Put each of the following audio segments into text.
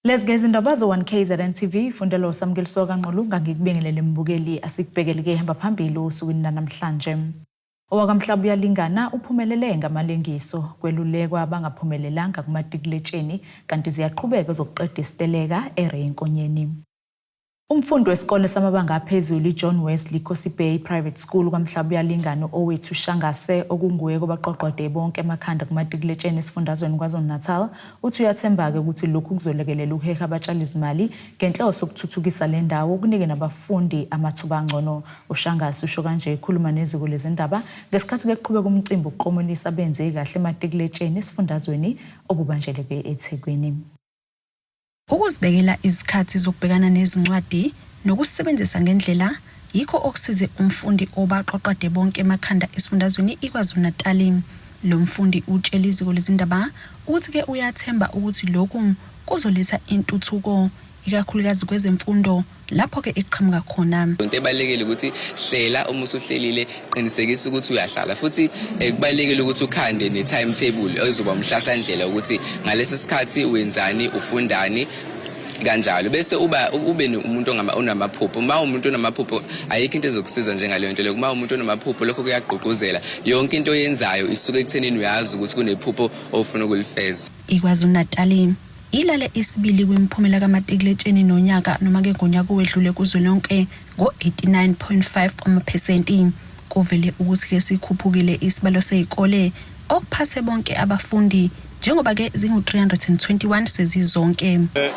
Lesgeza indaba zo-1KZN TV fundelo samukeliso kaNqulu ngangikubingelele mbukeli asikubhekeleke ihamba phambili osukwini namhlanje. Owakamhlaba uyalingana uphumelele ngamalengiso kwelulekwa abangaphumelelanga kumatikuletsheni kanti ziyaqhubeka zokuqeda isiteleka eRenkonyeni. Umfundi wesikole samabanga aphezulu John Wesley Kosi Bay Private School kwaMhlaba uyalingana owethu Shangase okunguye kubaqoqode bonke emakhanda kumatikuletsheni esifundazweni KwaZulu-Natal uthi uyathemba-ke ukuthi lokhu kuzolekelela ukuheha abatshali izimali ngenhloso yokuthuthukisa le ndawo kunike nabafundi amathuba angcono. UShangase usho kanje ekhuluma neziko lezindaba ngesikhathi kuqhubeka umcimbi ukuqomonisa abenze kahle ematikuletsheni esifundazweni obubanjeleke eThekwini. Ukuzibekela izikhathi zokubhekana nezincwadi nokusebenzisa ngendlela yikho okusize umfundi obaqoqade bonke emakhanda esifundazweni iKwaZulu-Natal. Lo mfundi utshela iziko lezindaba ukuthi ke uyathemba ukuthi lokhu kuzoletha intuthuko ikakhulukazi kwezemfundo lapho ke iqhamuka khona. Into ebalekile ukuthi hlela uma usuhlelile qinisekisa ukuthi uyahlala futhi kubalekile ukuthi ukhande ne timetable ozoba umhlahlandlela ukuthi ngalesi sikhathi wenzani ufundani kanjalo bese ube umuntu onamaphupho. Uma umuntu onamaphupho ayikho into ezokusiza njengaleyo nto leyo. Uma umuntu onamaphupho lokho kuyagqugquzela yonke into oyenzayo isuke ekuthenini uyazi ukuthi kunephupho ofuna ukulifeza. iKwaZulu-Natal ilale isibili kwimphumela kamatikuletsheni nonyaka noma ke ngonyaka owedlule kuzwelonke ngo-89.5%. Kuvele ukuthi ke sikhuphukile isibalo sezikole okuphase bonke abafundi njengoba ke zingu-321 sezizonke. A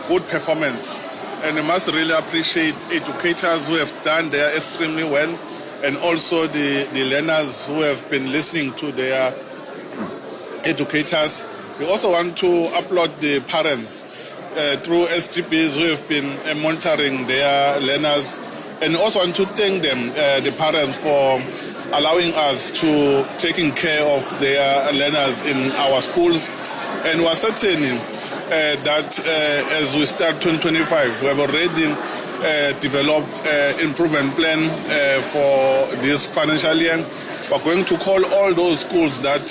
good performance, and I must really appreciate educators who have done their extremely well, and also the learners who have been listening to their educators. We also want to applaud the parents through SGBs who have been monitoring their learners, and also want to thank them, the parents, for allowing us to taking care of their learners in our schools. And we are certain that as we start 2025, we have already developed improvement plan for this financial year. We are going to call all those schools that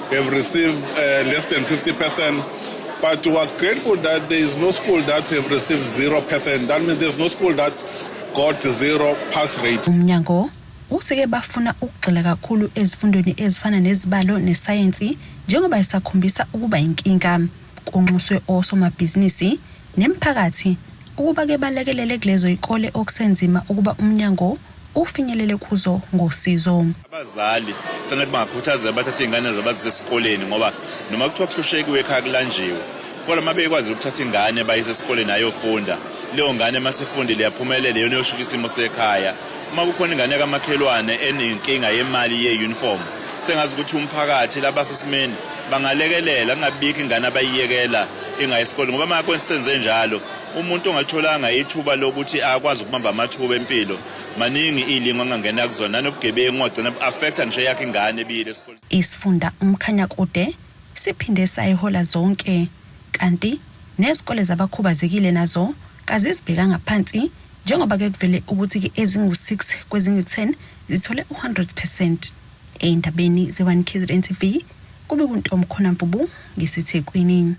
have received less than 50%, but we are grateful that there is no school that have received 0%. That means there's no school that got 0 pass rate. Uthi-ke bafuna ukugxila kakhulu ezifundweni ezifana nezibalo nesayensi njengoba isakhombisa ukuba inkinga. Kunxuswe osomabhizinisi nemphakathi ukuba ke balekelele kulezo izikole okusenzima ukuba umnyango ufinyelele kuzo ngosizo. Abazali sangathi bangakhuthaza bathathe ingane zabo bazisesikoleni ngoba noma kuthiwa kuhlushekiwe ekhaya kulanjiwe kodwa mabekwazi ukuthatha ingane bayise esikoleni ayofunda leyo ngane masifundile yaphumelele yona yoshintsha isimo sekhaya. Uma kukhona ingane kamakhelwane enenkinga yemali ye-uniform sengazi ukuthi umphakathi labasesimeni bangalekelela ngabikho ingane abayiyekela inga esikoleni ngoba manje senze njalo umuntu ongatholanga ithuba lokuthi akwazi ukubamba amathuba empilo maningi ilingo angangena kuzona nobugebengu ogcina affecta ngisho yakhe ingane ebile esikoleni. Isifunda umkhanya kude siphinde sayihola zonke kanti nezikole zabakhubazekile nazo kazizibheka ngaphansi njengoba ke kuvele ukuthi ke ezingu-6 kwezingu-10 zithole 100%. Endabeni ze-1KZN TV kube kuntombi khona Mvubu ngeseThekwini.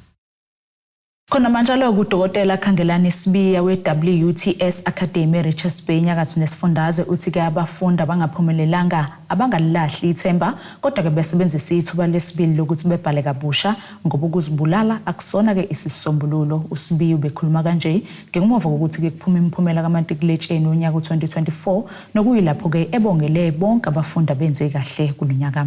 Khona manje lo kudokotela Khangelani Sibiya we-WTS Academy Richards Bay nyakatho nesifundazwe uthi ke abafundi abangaphumelelanga abangalilahli ithemba kodwa ke besebenzisa ithuba lesibili lokuthi bebhale kabusha ngoba ukuzibulala akusona ke isisombululo. uSibiya ubekhuluma kanje ngemuva kokuthi ke kuphuma imiphumela kamatikuletsheni unyaka u-2024 nokuyilapho ke ebongele bonke abafundi abenze kahle kulonyaka.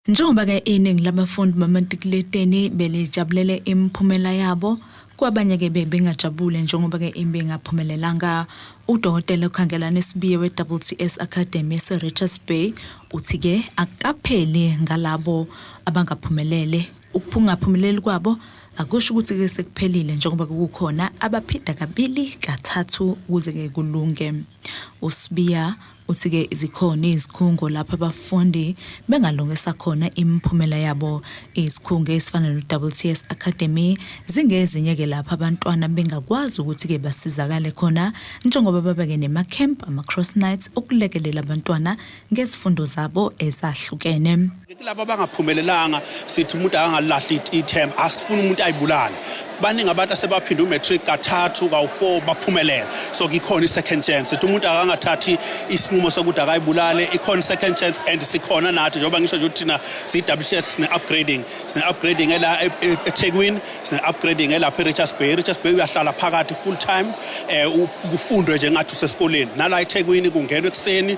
Njengoba ke iningi labafundi bamatikuletsheni belejabulele imiphumela yabo kwabanye ke bengajabule njengoba ke bengaphumelelanga. Udokotela Khangelani Sibiya we-WTS Academy ese-Richards Bay uthi ke akapheli ngalabo abangaphumelele. Ukungaphumeleli kwabo akusho ukuthi ke sekuphelile njengoba kukhona abaphida kabili kathathu ukuze ke kulunge. uSibiya uthi-ke zikhona izikhungo lapho abafundi bengalungisa khona imiphumela yabo. Izikhungo ezifana no-WTS Academy zingezinye-ke lapho abantwana bengakwazi ukuthi-ke basizakale khona njengoba babeke nema-camp, ama-cross nights ukulekelela abantwana ngezifundo zabo ezahlukene. Laba abangaphumelelanga sithi umuntu akangalahli ithemba, asifuni umuntu ayibulala. Baningi abantu asebaphinde umatric ka3 ka4 baphumelela. So ikhona i-second chance. Sithi umuntu akangathathi isinqumo sokuthi akayibulale, ikhona second chance and sikhona nathi njengoba ngisho nje ukuthi thina si-WTS sine-upgrading ela eThekwini, sine-upgrading elapha eRichards Bay. Richards Bay uyahlala phakathi full time kufundwe nje ngathi usesikoleni. Nala eThekwini kungenwe ekseni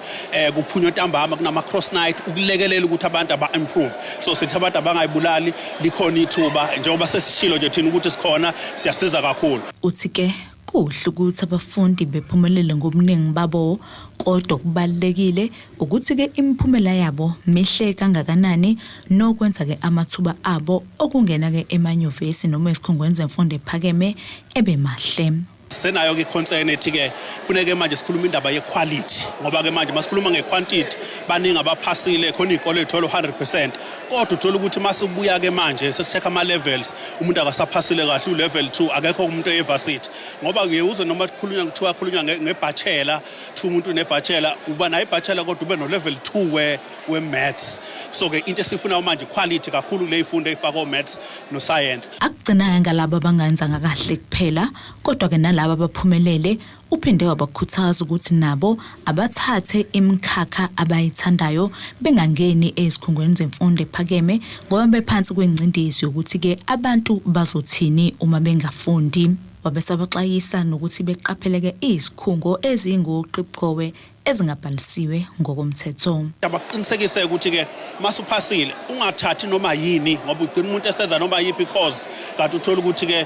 kuphunywa ntambama kunama-cross night ukulekelela ukuthi abantu aba-improve. So sithi abantu abangayibulali likhona ithuba njengoba sesishilo nje thina ukuthi sikhona siyasiza kakhulu. Uthi-ke kuhle ukuthi abafundi bephumelele ngobuningi babo, kodwa kubalekile ukuthi-ke imiphumela yabo mihle kangakanani nokwenza-ke amathuba abo okungena-ke emanyuvesi noma ezikhungweni zemfundo ephakeme ebe mahle. Senayo ke concern ethi ke funeke manje sikhuluma indaba ye-quality ngoba ke manje masikhuluma nge-quantity baningi abaphasile khona izikole ezithola 100%, kodwa uthola ukuthi masibuya ke manje sesicheck ama-levels umuntu akasaphasile kahle u-level 2 akekho umuntu e-varsity ngoba ke uze noma khulunywa nge-bachelor umuntu une-bachelor uba nayo i-bachelor kodwa ube no-level 2 we-maths. So ke into esifuna manje quality kakhulu le ifundo efaka o-maths no-science. Akugcinanga ngalabo abangayenzanga kahle kuphela, kodwa ke nalabo abaphumelele uphinde wabakhuthaza ukuthi nabo abathathe imikhakha abayithandayo bengangeni ezikhungweni zemfundo ephakeme ngoba bephansi kwengcindezi yokuthi-ke abantu bazothini uma bengafundi. Wabesabaxwayisa nokuthi beqapheleke izikhungo ezingoqibukhowe ezingabhalisiwe ngokomthetho. Abaqinisekise ukuthi ke masuphasile ungathathi noma yini ngoba ugcina umuntu esenza noma yiphi cause kanti uthola ukuthi ke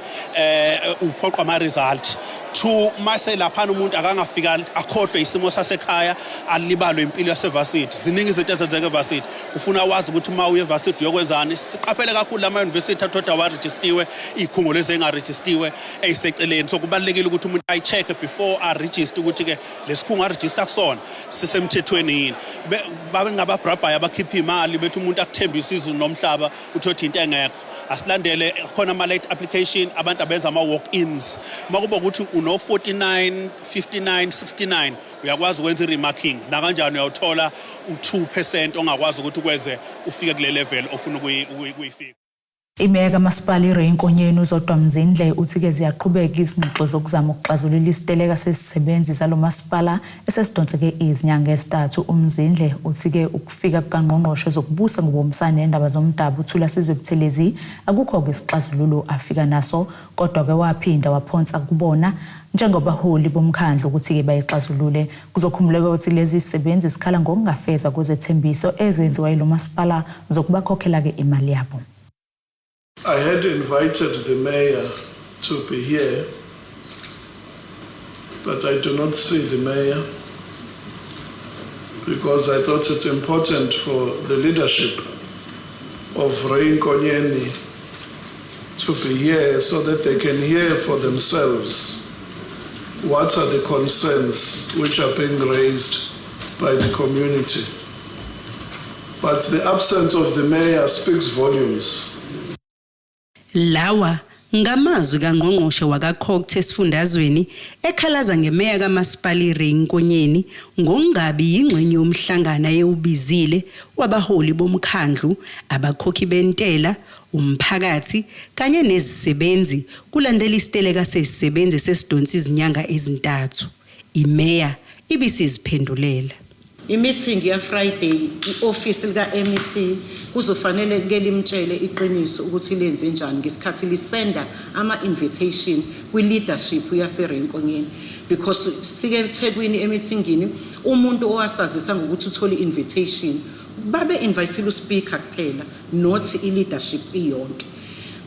uphoqa ama result. Mase lapha umuntu akangafika akhohlwe isimo sasekhaya alibalwe impilo yasevarsity. Ziningi izinto ezenzeka evarsity. Ufuna wazi ukuthi uma uye evarsity uyokwenzani. Siqaphele kakhulu lama university athoda waregistiwe izikhungo lezi engaregistiwe eyiseceleni. So kubalekile ukuthi umuntu ayi-check before a-register ukuthi ke lesikhungo a-register kusona sisemthethweni yini. Babe ngababrabhayo abakhipha imali bethi umuntu akuthembisa izulu nomhlaba uthothi into engekho. Asilandele khona ama-late application abantu abenza ama-walk-ins. Makuba ukuthi uno 49, 59, 69 uyakwazi ukwenza i-remarking nakanjani uyawuthola u2% ongakwazi ukuthi ukwenze ufike kule level ofuna ukuyifika. Imeya kamasipala iRenkonyeni uZodwa Mzindle uthi-ke ziyaqhubeka izingxoxo zokuzama ukuxazulula isiteleka sesisebenzi salo masipala esesidonseke izinyanga ezintathu. UMzindle uthi-ke ukufika kukaNgqongqoshe zokubusa ngobumbisane nendaba zomdabu uThula Sizwe Buthelezi akukho-ke isixazululo afika naso, kodwa-ke waphinda waphonsa kubona njengobaholi bomkhandlu ukuthi-ke bayixazulule. Kuzokhumbuleka ukuthi lezi zisebenzi zikhala ngokungafeza kwezethembiso ezenziwa yilo masipala zokubakhokhela-ke imali yabo. I had invited the mayor to be here, but I do not see the mayor because I thought it's important for the leadership of Renkonyeni to be here so that they can hear for themselves what are the concerns which are being raised by the community. But the absence of the mayor speaks volumes. Lawa ngamazwi kaNgqongqoshe wakaCokt esifundazweni ekhalaza ngemeya kamasipala iRenkonyeni ngongabi ingxenye yomhlangano ayewubizile wabaholi bomkhandlu, abakhokhi bentela, umphakathi kanye nezisebenzi kulandela isiteleka sesisebenzi sesidonsa izinyanga ezintathu. Imeya ibisiziphendulela. I-meeting ya Friday i-office lika MEC kuzofanele ke limtshele iqiniso ukuthi lenze njani ngesikhathi lisenda ama-invitation kwi-leadership yaseRenkonyeni, because sike eThekwini emeetingini umuntu owasazisa ngokuthi uthole i-invitation babe invitele uspeaker kuphela, not i-leadership iyonke.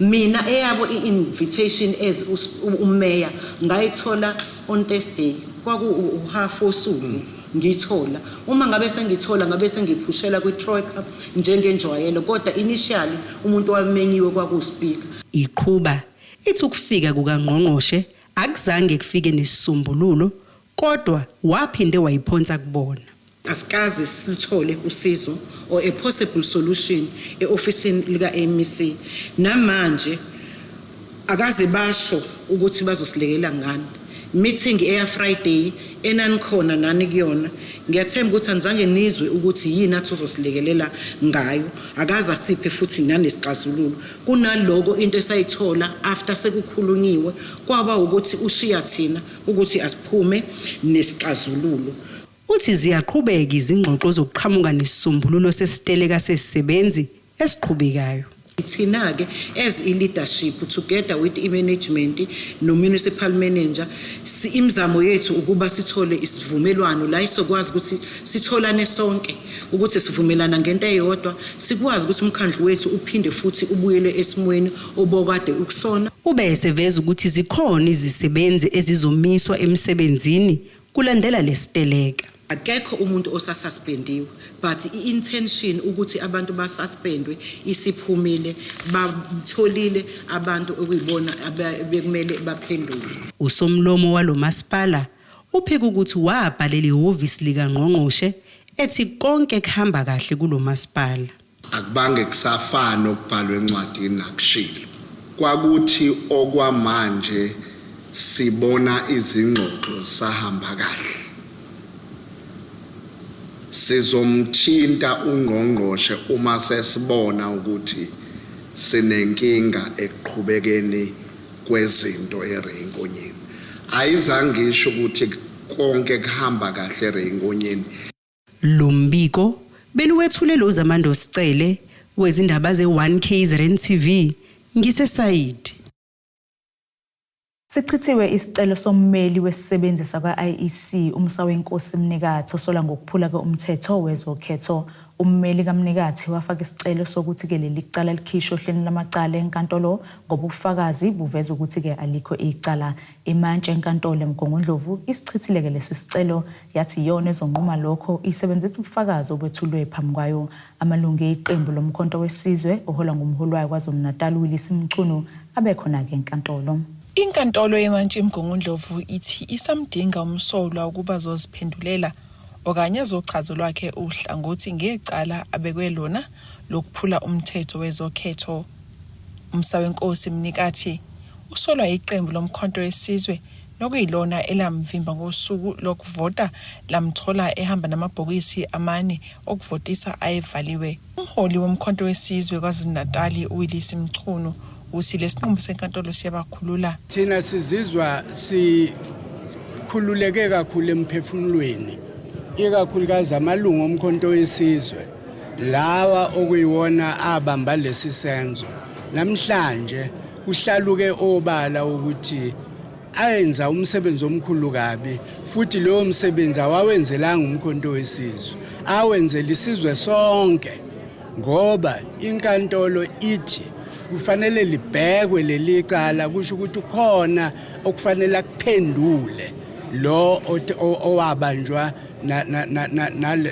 Mina eyabo i-invitation as umeya ngayithola on Thursday kwaku half osuku ngithola. Uma ngabe sengithola ngabe sengiphushela kwi-Troika njengenjwayelo, kodwa initially umuntu wamenyiwe kwaku-speaker. Iqhuba ithi ukufika kukaNgqongqoshe akuzange kufike nesisombululo, kodwa waphinde wayiphonsa kubona. asikaze sithole usizo or a possible solution eofisini lika MEC namanje akaze basho ukuthi bazosilekela ngani meeting eya Friday enanikhona nani kuyona ngiyathemba ukuthi anizange nizwe ukuthi yini athi uzosilekelela ngayo akaze asiphe futhi nanesixazululo kunaloko into esayithola after sekukhulunyiwe kwaba ukuthi ushiya thina ukuthi asiphume nesixazululo. Uthi ziyaqhubeka izingxoxo zokuqhamuka nesisombululo sesiteleka sesisebenzi esiqhubekayo. Thina ke as leadership together with management no municipal manager imizamo yethu ukuba sithole isivumelwano la isokwazi ukuthi sitholane sonke ukuthi sivumelana ngento eyodwa sikwazi ukuthi umkhandlu wethu uphinde futhi ubuyele esimweni obokade ukusona. Ubese veza ukuthi zikhona izisebenzi ezizomiswa emsebenzini kulandela lesiteleka. Akekho umuntu osasuspendiwe but intention ukuthi abantu basuspendwe isiphumile batholile abantu okuyibona bekumele baphendule. Usomlomo walo masipala upheka ukuthi wabhalela ihhovisi lika Ngqongqoshe ethi konke kuhamba kahle kulo masipala. Akubange kusafana okubhalwe encwadini nakushilo. Kwakuthi okwamanje sibona izingxoxo sahamba kahle. Sizomthinta uNgqongqoshe uma sesibona ukuthi sinenkinga ekuqhubekeni kwezinto eRenkonyeni. Ayizange ngisho ukuthi konke kuhamba kahle eRenkonyeni. Lo mbiko beluwethulelo uZamando Sicele wezindaba ze1 KZN TV ngisesayidi. Sichithiwe isicelo sommeli wesisebenzi sakwa-IEC uMsawenkosi Mnikathi osola ngokuphula umthetho wezokhetho. Ummeli kaMnikathi wafaka isicelo sokuthi ke leli cala likhishwe ohlelweni lamacala enkantolo ngoba ubufakazi buveza ukuthi ke alikho icala. Imantshi enkantolo eMgongondlovu isichithile ke lesi sicelo yathi yona ezonquma lokho isebenzisa ubufakazi obethulwe phambi kwayo. Amalungu eqembu lomkhonto wesizwe ohola ngumholi kwaZulu Natal Willis Mchunu abekhona ke enkantolo. Inkantolo yemantshi eMgongondlovu ithi isamdinga umsolwa ukuba zoziphendulela okanye zochazo lwakhe uhlangothi ngecala abekwe lona lokuphula umthetho wezokhetho. Umsawenkosi Mnikathi usolwa iqembu lomkhonto wesizwe nokuyilona elamvimba ngosuku lokuvota lamthola ehamba namabhokisi amane okuvotisa ayevaliwe. Umholi womkhonto wesizwe kwaZulu Natal uWillis Mchunu uthi lesinqumo senkantolo siyabakhulula. Thina sizizwa sikhululeke kakhulu emphefumulweni ikakhulukazi amalungu omkhonto wesizwe lawa okuyiwona abamba lesi senzo. Namhlanje kuhlaluke obala ukuthi ayenza umsebenzi omkhulu kabi futhi lowo msebenzi awawenzelanga umkhonto wesizwe awenzela isizwe sonke ngoba inkantolo ithi kufanele libhekwe leli cala kusho ukuthi khona okufanele akuphendule lo owabanjwa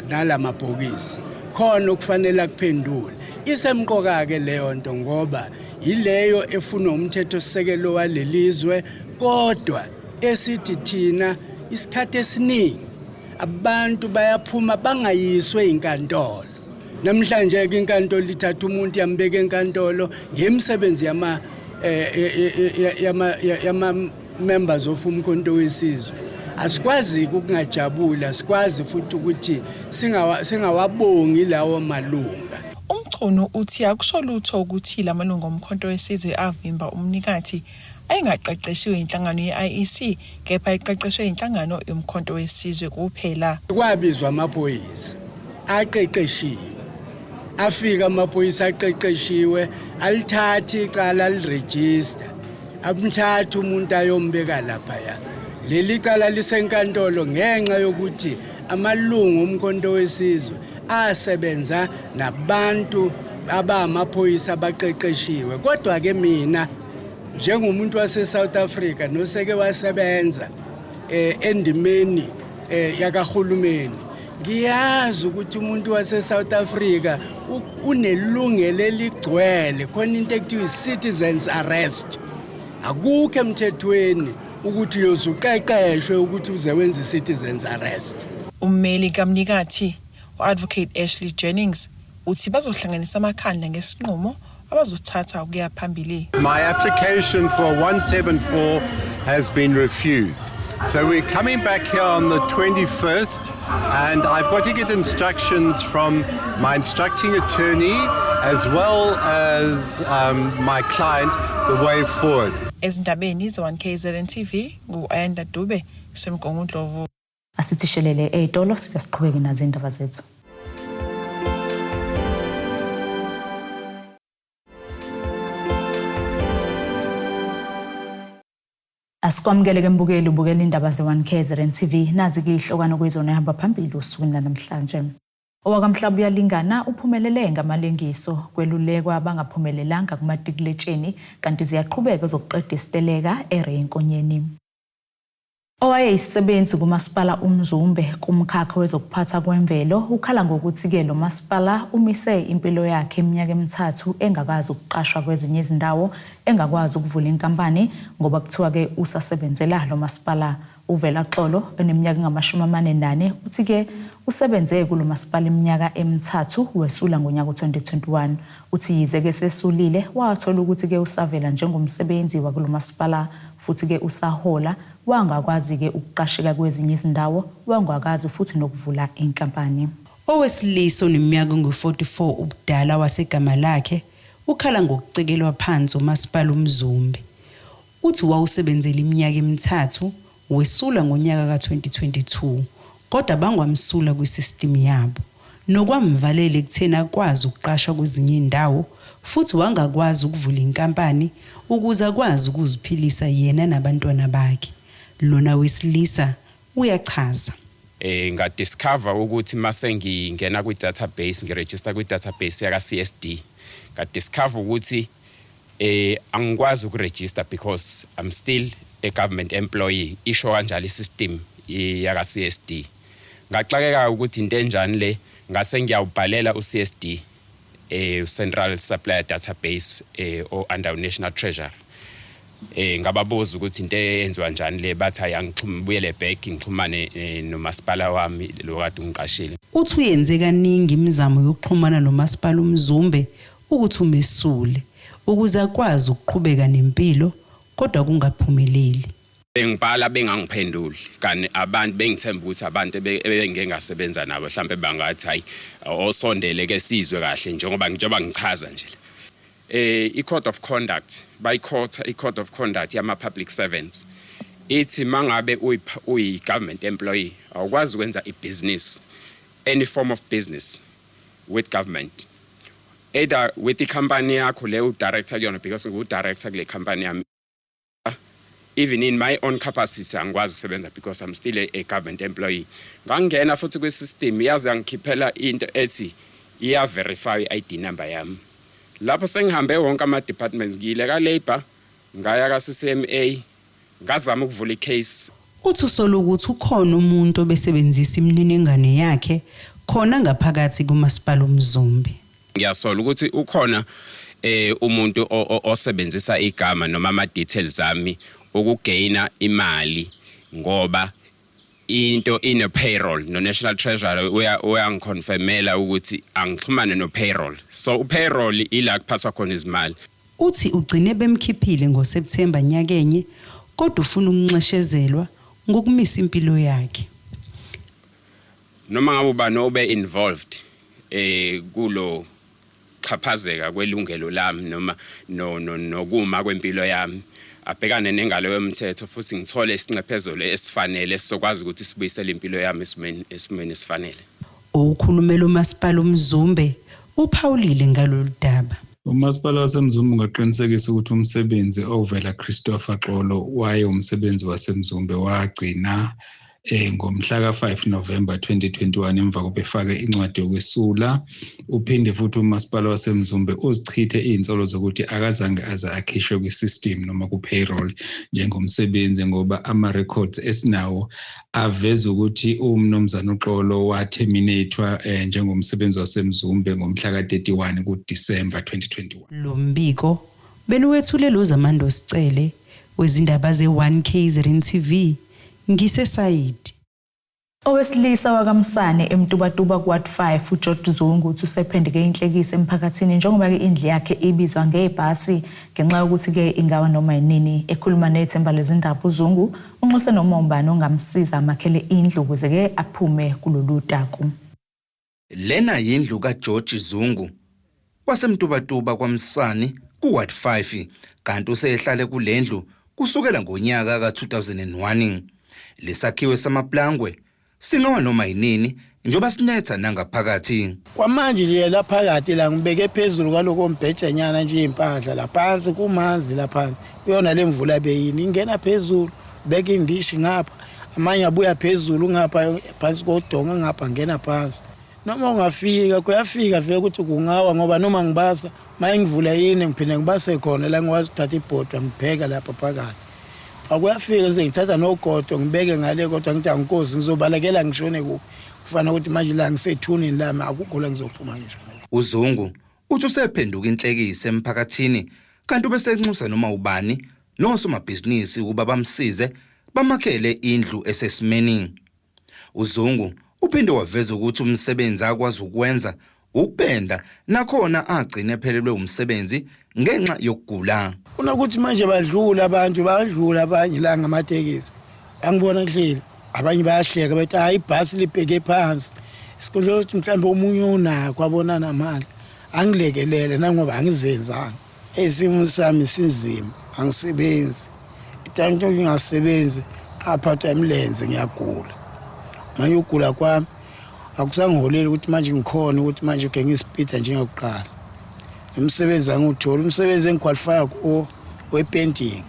nalamabhokisi khona okufanele akuphendule. Isemqoka ke leyo nto ngoba ileyo efuna umthetho sisekelo walelizwe kodwa esithi thina isikhathi esiningi abantu bayaphuma bangayiswe inkantolo. Namhlanje ke inkantolo ithatha umuntu yambeka enkantolo ngemsebenzi yama members of umkhonto wesizwe. Asikwazi ukungajabula, sikwazi futhi ukuthi singawabongi lawo malunga. Umchunu uthi akusho lutho ukuthi lamalungu omkhonto wesizwe avimba umnikathi ayengaqeqeshiwe inhlangano ye-IEC kepha iqeqeshwe inhlangano yomkhonto wesizwe kuphela. Kwabizwa amaphoyisa aqeqeshiwe. Afika amaphoyisa aqeqeshiwe alithatha icala liregister amthatha umuntu ayombeka lapha ya. Leli cala lisenkantolo ngenxa yokuthi amalungu omkhonto wesizwe asebenza nabantu abamaphoyisa abaqeqeshiwe. Kodwa ke mina njengomuntu wase South Africa noseke wasebenza endimeni yakahulumeni ngiyazi ukuthi umuntu wase South Africa unelungelo eligcwele khona into ekuthiwa citizens arrest. Akukho emthethweni ukuthi uyozuqeqeshwe ukuthi uze wenze citizens arrest. Ummeli kamnikathi u-Advocate Ashley Jennings uthi bazohlanganisa amakhanda ngesinqumo abazothatha ukuya phambili. My application for 174 has been refused. So we're coming back here on the 21st and I've got to get instructions from my instructing attorney as well as my client the way forward. Ezindabeni ze-1KZN TV ngu-Ayanda Dube semgongundlovu. Asithishelele ey'tolo siyasiqhubeka nazo indaba zethu. Asikwamukele ke mbukeli ubukela indaba ze-1KZN TV nazi-ke ihlokano kwizona ehamba phambili usuku namhlanje. Owakamhlaba uyalingana uphumelele ngamalengiso kwelulekwa abangaphumelelanga kumatikuletsheni kanti ziyaqhubeka zokuqeda isiteleka eRenkonyeni. Owayeyisisebenzi kumasipala uMzumbe kumkhakha wezokuphatha kwemvelo ukhala ngokuthi ke lo masipala umise impilo yakhe eminyaka emithathu engakazi ukuqashwa kwezinye izindawo engakwazi ukuvula inkampani ngoba kuthiwa ke usasebenzela lo masipala. Uvela Xolo eneminyaka engama-48 uthi ke usebenze kulo masipala iminyaka emithathu wesula ngonyaka u-2021. Uthi yize ke sesulile wathola ukuthi ke usavela njengomsebenzi wakulo masipala futhi ke usahola wangakwazi ke ukuqasheka kwezinye izindawo wangakazi futhi nokuvula inkampani. Owesilisa oneminyaka engu-44 ubudala wasegama lakhe ukhala ngokucekelwa phansi umasipala uMzumbe. Uthi wawusebenzela iminyaka emithathu wesula ngonyaka ka-2022 kodwa bangwamsula kwisystem yabo nokwamvalele kuthena akwazi ukuqashwa kwezinye indawo futhi wangakwazi ukuvula inkampani ukuze akwazi ukuziphilisa yena nabantwana bakhe. Lona wesilisa uyachaza. Ngadiscover ukuthi mase ngingena kwi-database ngiregister kwi-database yaka CSD ngadiscover ukuthi angikwazi ukuregister because I'm still a government employee isho kanjalo isystem yaka CSD. Ngaxakeka ukuthi into enjani le ngase ngiyawubhalela uCSD Central Supplier Database under National Treasury. Ngababuza ukuthi into eyenziwa njani le bathi ayangixhumubuyele back ngixhumane nomasipala wami lo kade ungiqashile. Uthi uyenze kaningi imizamo yokuxhumana nomasipala uMzumbe ukuthi umesule ukuze akwazi ukuqhubeka nempilo kodwa kungaphumeleli. Bengibhala bengangiphenduli kanti abantu bengithemba ukuthi abantu ebengengasebenza nabo mhlambe bangathi hayi osondele ke sizwe kahle njengoba ngichaza nje. I-code of conduct by i-code of conduct yama public servants ithi mangabe uyi government employee awukwazi ukwenza i-business any form of business with government either with the company yakho le u-director kuyona because ngu-director kule company yami. Even in my own capacity angikwazi ukusebenza because I'm still a government employee. Ngangena futhi kwi-system yazi angikhiphela into ethi iya verify ID number yami. Lapho sengihambe wonke ama departments ngile ka labor ngaya ka CCMA ngazama ukuvula icase. Uthi usola ukuthi ukhona umuntu obesebenzisa imininingwane yakhe khona ngaphakathi kumasipala uMzumbe. Ngiyasola ukuthi ukhona umuntu osebenzisa igama noma ama details zami ukugaina imali ngoba into ine payroll no National Treasury uyangiconfirmela ukuthi angixhumane no payroll. So upayroll ila kuphathwa khona izimali. Uthi ugcine bemkhiphile ngoSeptember nyakenye kodwa ufuna ukunxeshezelwa ngokumisa impilo yakhe. Noma ngabe ubani obe involved kulo chaphazeka kwelungelo lami noma nokuma kwempilo yami abhekane nengalo yomthetho futhi ngithole isincephezelo esifanele sokwazi ukuthi sibuyisele impilo yami esimeni esifanele. Ukhulumela umasipala uMzumbe uphawulile ngalolu daba. Umasipala waseMzumbe ungaqinisekisa ukuthi umsebenzi ovela Christopher Xolo waye umsebenzi waseMzumbe wagcina ngomhla ka-5 November 2021 emva kokubefaka incwadi yokwesula. Uphinde futhi umasipala waseMzumbe uzichithe izinsolo zokuthi akazange aze akhishwe kwi-system noma ku-payroll njengomsebenzi ngoba ama-records esinawo aveza ukuthi umnumzana uXolo waterminatewa njengomsebenzi waseMzumbe ngomhla ka-31 kuDisemba 2021. Lo mbiko benuwethulelwe uZamando Sicele wezindaba ze-1KZN TV. Ngise Said. Owesilisa wakaMsane eMtubatuba kuWard 5 uGeorge Zungu uthi usephendike inhlekisa emphakathini njengoba ke indlu yakhe ibizwa ngebhasi ngenxa yokuthi ke ingawa noma yinini. Ekhuluma nethemba lezindaba uZungu unxuse noma umbani ongamsiza amakhele indlu ukuze ke aphume kulolu taku. Lena yindlu kaGeorge Zungu kwaseMtubatuba kwaMsane kuWard 5 kanti usehlale kulendlu kusukela ngonyaka ka2001. Lesakhiwe samaplangwe singawa noma yinini njoba sinetha nangaphakathi. Kwamanje nje lapha phakathi la ngibeke phezulu kwaloko mbhejanyana nje impahla laphansi kumanzi laphansi. Uyona lemvula beyini ingena phezulu beka indishi ngapha amanye abuya phezulu ngapha phansi kodonga ngapha ngena phansi. Noma ungafika kuyafika vele ukuthi kungawa ngoba noma ngibasa maye ngivula yini ngiphinde ngibase khona la ngikwazi ukuthatha ibhodwa ngipheka lapha phakathi. Akuyafika nje ngithatha nogodo ngibeke ngale kodwa ngithi angikosi ngizobalekela ngishone kuphi kufana ukuthi manje la ngisethunini lami akukho la ngizophuma ngisho. uZungu uthi usephenduka inhlekisa emphakathini kanti bese enxusa noma ubani nosomabhizinisi ukuba bamsize bamakhele indlu esesimeni. uZungu uphinde waveza ukuthi umsebenzi akwazi ukwenza ukupenda nakhona agcine ephelelwe umsebenzi ngenxa yokugula. Kunokuthi manje badlula abantu badlula abanye la ngamatekisi angibona ngihleli abanye bayahleka bethi hayi ibhasi libheke phansi sikole ukuthi mhlawumbe omunye unakho abona namali angilekelele nangoba angizenzanga esimo sami sinzima angisebenzi itanto ngingasebenzi aphatha emlenze ngiyagula manje ugula kwami akusangiholeli ukuthi manje ngikhona ukuthi manje ke ngisipita njengokuqala. Umsebenzi anguthola umsebenzi engiqualify ko wepainting.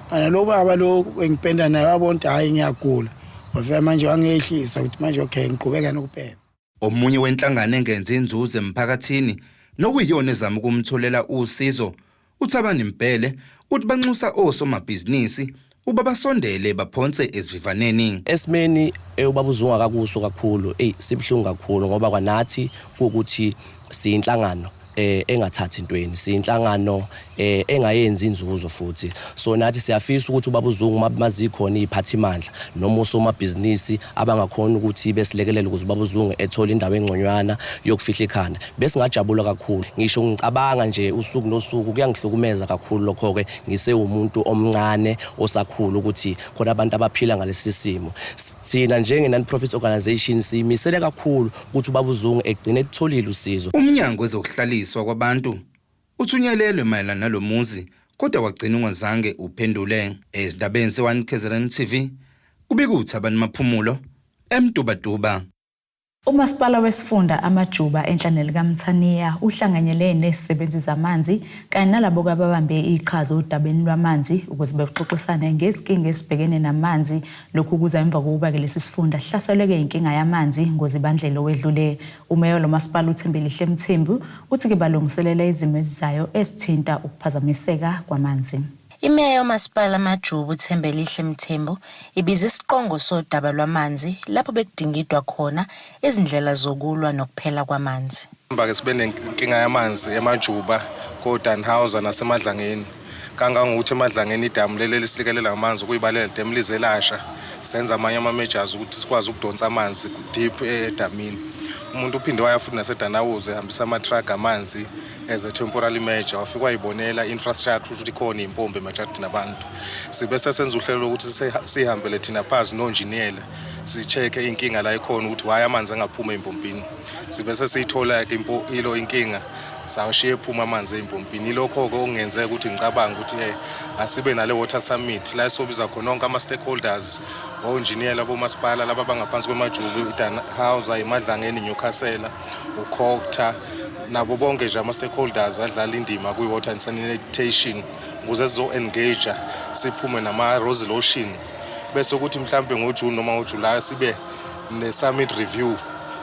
Ana lo baba lo engipenda naye wabona hayi ngiyagula. Wafika manje wangehlisa ukuthi manje okay ngiqhubeka nokupenda. Omunye wenhlangano engenza inzuzo emphakathini nokuyiyona ezama ukumtholela usizo uThabani Mpele uthi banxusa osomabhizinisi uba basondele baphonse esivivaneni. Esimeni ubaba uZungu akakuso kakhulu sibhlungu kakhulu ngoba kwanathi ukuthi siyinhlangano engathathi intweni siyinhlangano engayenzi inzuzo futhi so nathi siyafisa ukuthi ubaba uZungu mazikhona iziphathimandla noma osomabhizinisi abangakhona ukuthi besilekelele ukuze ubaba uZungu ethola indawo engconywana yokufihla ikhanda bese ngajabula kakhulu ngisho ngicabanga nje usuku nosuku kuyangihlukumeza kakhulu lokho ke ngise umuntu omncane osakhulu ukuthi khona abantu abaphila ngalesi simo. Sina njenge non-profit organization simisele kakhulu ukuthi ubaba uZungu egcine etholile usizo. Umnyango wezokuhlaliswa kwabantu uthunyelelwe mayelana nalomuzi kodwa wagcina ungazange uphendule. Ezindabeni se1 KZN TV kubika uThabani Maphumulo eMtubatuba. Umasipala wesifunda amajuba enhlaneli kaMthaniya uhlanganyele nezisebenzi zamanzi kanye nalabo ababambe iqhaza udabeni lwamanzi ukuze bexoxisane ngezinkinga ezibhekene namanzi lokhu kuza emva kokuba ke lesi sifunda sihlaselwe inkinga yamanzi ngozibandlelo wedlule. Umeya lomasipala uThembelihle Mthembu uthi ke balungiselela izimo ezizayo esithinta ukuphazamiseka kwamanzi. Imeya yomasipala amajuba uThembelihle Mthembu ibiza isiqongo sodaba lwamanzi lapho bekudingidwa khona izindlela zokulwa nokuphela kwamanzi. Mbake sibe nenkinga yamanzi emajuba koDanhauser nasemadlangeni. Kangangokuthi emadlangeni idamu leli lisikelela amanzi kuyibalela idam lizelasha senza amanye ama-measures ukuthi sikwazi ukudonsa amanzi deep edamini. Umuntu uphinde wayafuthi naseDanhauser ehambisa ama-truck amanzi as a temporary measure wafika wayibonela infrastructure ukuthi ikhona impombe emathadi nabantu. Sibe sesenza uhlelo lokuthi sihambele thina phansi noengineer sicheke inkinga la ikhona ukuthi why amanzi angaphuma empompini. Sibe sesiyithola ke ilo inkinga sawashiye ephuma amanzi empompini. Ilokho ke okungenzeka ukuthi ngicabanga ukuthi asibe nale water summit la sobiza khona onke ama stakeholders oengineer labo masipala laba bangaphansi kwemajuba iDanhauser emadlangeni Newcastle uCocta nabo bonke nje ama stakeholders adlala indima kwi water and sanitation ukuze sizo engage siphume nama resolution bese ukuthi mhlambe ngoJune noma ngoJuly sibe ne summit review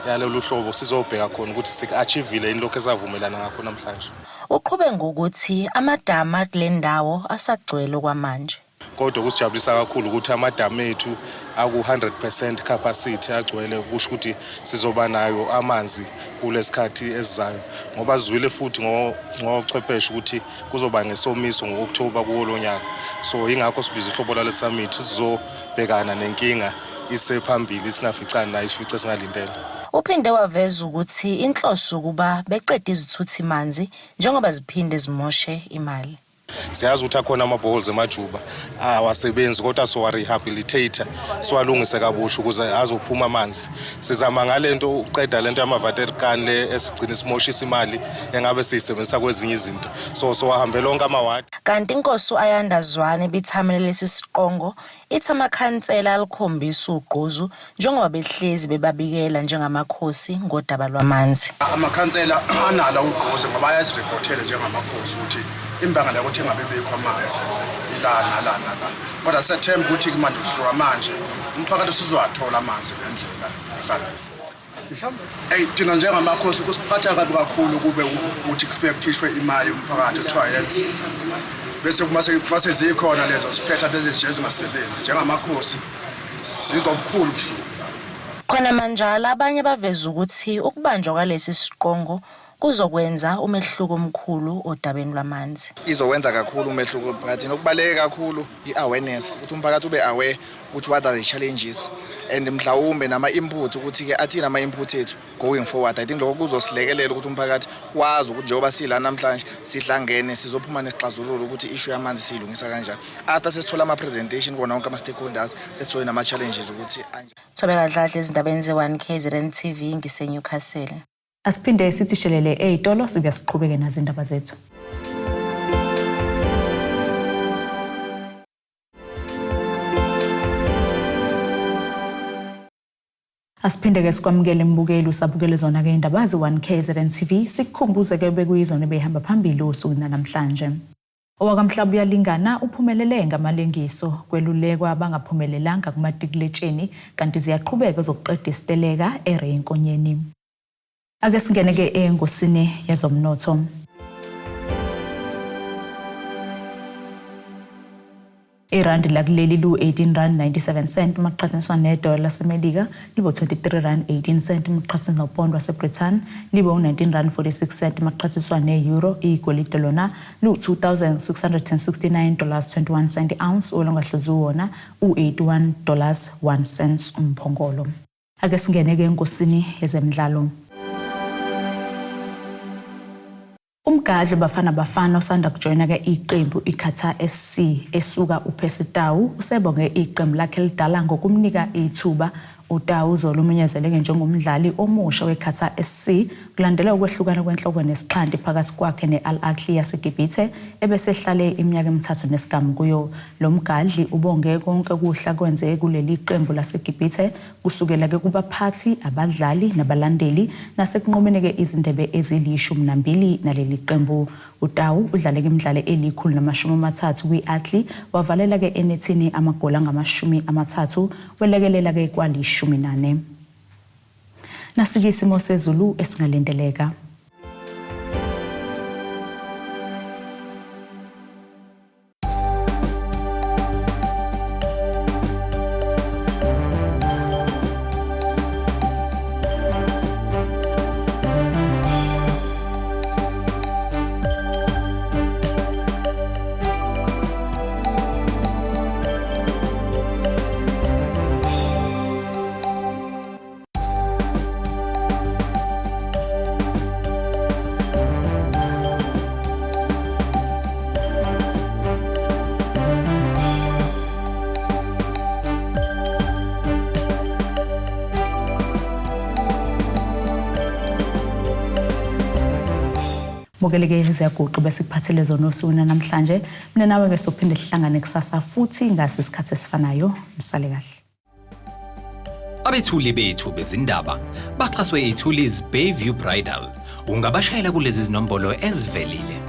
yalolu hlobo sizobheka khona ukuthi sikachievile inlokho esavumelana ngakho namhlanje. Uqhube ngokuthi amadama kule ndawo asagcwele kwamanje. Kodwa kusijabulisa kakhulu ukuthi amadamu ethu aku 100% capacity agcwele kusho ukuthi sizoba nayo amanzi kulesikhathi esizayo ngoba zwile futhi ngochwepheshe ukuthi kuzoba ngesomiso ngoOctober kuwo lonyaka. So ingakho sibiza ihlobo lale summit sizobhekana nenkinga isephambili singaficani la isifice singalindele. Uphinde waveza ukuthi inhloso ukuba beqede izithuthi manzi njengoba ziphinde zimoshe imali. Siyazi ukuthi akhona ama-boreholes emajuba awasebenzi kodwa sowa-rehabilitator siwalungise kabusha ukuze azophuma amanzi. Sizama ngalento uqeda lento yama-water can le esigcina simoshisa imali engabe siyisebenzisa kwezinye izinto so wahambe lonke amawadi. Kanti inkosi uAyanda Zwane bithamele lesi siqongo ithi amakhansela alikhombisa ugqozu njengoba behlezi bebabikela njengamakhosi ngodaba lwamanzi. Amakhansela anala ugqozi ngoba ayazirepotele njengamakhosi ukuthi imbangela ukuthi engabe bekho amanzi ilana kodwa sethemba ukuthi manje kusuka manje umphakathi usizowathola amanzi ngendlela efanele. Thina njengamakhosi kusiphatha kabi kakhulu kube ukuthi kufike kukhishwe imali umphakathi kuthiwa yenze bese kumase zikhona lezo siphetha lezi nje ezingasebenzi njengamakhosi sizwa obukhulu buhlungu. Khona manje abanye baveza ukuthi ukubanjwa kwalesi siqongo kuzokwenza umehluko omkhulu odabeni lwamanzi. Izokwenza kakhulu umehluko phakathi nokubaleka kakhulu iawareness ukuthi umphakathi ube aware ukuthi what are the challenges and mhlawumbe nama-input ukuthi ke athina ama-input ethu going forward. I think lokho kuzosilekelela ukuthi umphakathi wazi ukuthi njengoba sila namhlanje sihlangene sizophuma nesixazululo ukuthi issue yamanzi siyilungisa kanjani. After sesithola ama-presentation kona wonke ama-stakeholders sesithole nama-challenges ukuthi Thobeka Dladla ezindabeni ze-1 KZN TV ngise-Newcastle. Asiphinde sithi shelele eyitolo sibuya siqhubeke nazo indaba zethu. Asiphinde ke sikwamukele imbukeli usabukele zona ke indaba ze-1 KZN TV sikukhumbuze ke bekuyizona ebehamba phambili usuku namhlanje. Owakamhlaba uyalingana uphumelele ngamalengiso kwelulekwa abangaphumelelanga kumatikuletsheni kanti ziyaqhubeka zokuqeda isiteleka eRenkonyeni. Ake singene ke engosini yezomnotho. Irandi lakuleli lu 18 rand 97 cent maqhathaniswa nedola laseMelika libo 23 rand 18 cent maqhathaniswa nopondo waseBritain libo 19 rand 46 cent maqhathaniswa neeuro igolide lona lu $2,669.21 cent ounce olongahluzi wona u$81.1 cents umphongolo. Ake singene ke engosini yezemidlalo. Umgadli Bafana osanda kujoyina ke iqembu iQatar SC esuka uPercy Tau usebonge iqembu lakhe lidala ngokumnika ithuba uTau uzolumenyezeleke njengomdlali omusha weQatar SC kulandela ukwehlukana kwenhloko nesixhanti phakathi kwakhe neAl Ahly yaseGibhithe ebesehlale iminyaka emithathu nesigamu kuyo. Lo mgadli ubonge konke kuhla kwenzeke kuleli qembu laseGibhithe kusukela ke kubaphathi abadlali nabalandeli nasekunqomeni ke izindebe ezili12 naleli qembu. uTau udlale ke imidlalo eli130 kwiAtli wavalela ke enethini amagoli angama30 welekelela ke kwali14. Nasikisimo sezulu esingalindeleka. Mokeleke ziyaguqa bese kuphathele zona usuna namhlanje. Mina nawe ke sophinde sihlangane kusasa futhi ngase isikhathi esifanayo. Nisale kahle. Abethuli bethu bezindaba baxhaswe iThulis Bayview Bridal. Ungabashayela kulezi zinombolo ezivelile.